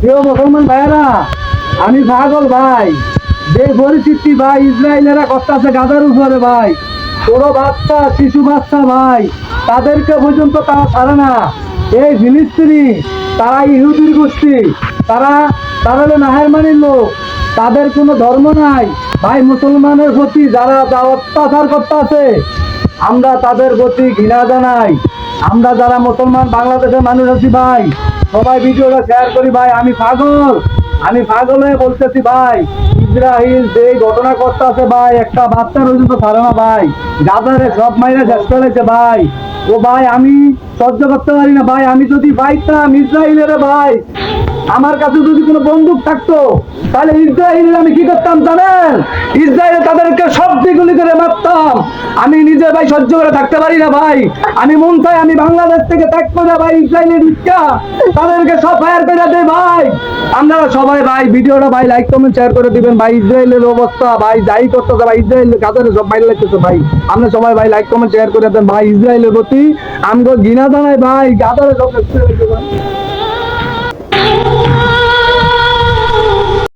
প্রিয় মুসলমান ভাইয়েরা, আমি পাগল ভাই। যে পরিস্থিতি ভাই ইসরায়েলেরা করতেছে গাজার উপরে ভাই, ছোট বাচ্চা শিশু বাচ্চা ভাই, তাদেরকে পর্যন্ত তারা ছাড়ে না। এই ফিলিস্তিনি, তারা ইহুদির গোষ্ঠী, তারা তারা হলো নাহেরমানির লোক, তাদের কোনো ধর্ম নাই ভাই। মুসলমানের প্রতি যারা যা অত্যাচার করতেছে, আমরা তাদের প্রতি ঘৃণা জানাই। আমরা যারা মুসলমান বাংলাদেশের মানুষ আছি ভাই, সবাই ভিডিওটা শেয়ার করি ভাই। আমি পাগল হয়ে বলতেছি ভাই, ইসরায়েল যে ঘটনা করতেছে ভাই, একটা বাচ্চা পর্যন্ত ছাড়ে না ভাই। গাজারে সব মাইরা শেষ করেছে ভাই। ও ভাই, আমি সহ্য করতে পারি না ভাই। আমি যদি পাইতাম ইসরায়েলের ভাই, আমার কাছে যদি কোনো বন্দুক থাকতো, তাহলে ইসরায়েলের আমি কি করতাম জানেন? ইসরায়েলে তাদেরকে সব দিগুলি করে মারতাম। আমি নিজে ভাই সহ্য করে থাকতে পারি না ভাই। আমি মন চাই আমি বাংলাদেশ থেকে ত্যাগ করে ভাই ইসরায়েলের ইচ্ছা তাদেরকে সব ফায়ার করে দেয় ভাই। আপনারা সবাই ভাই ভিডিওটা ভাই লাইক কমেন্ট শেয়ার করে দিবেন ভাই। ইসরায়েলের অবস্থা ভাই যাই করতেছে ভাই, ইসরায়েল গাজারে সব মাইল লাগতেছে ভাই। আমরা সবাই ভাই লাইক কমেন্ট শেয়ার করে দেন ভাই। ইসরায়েলের প্রতি আমগো ঘৃণা জানাই ভাই, গাজারে সব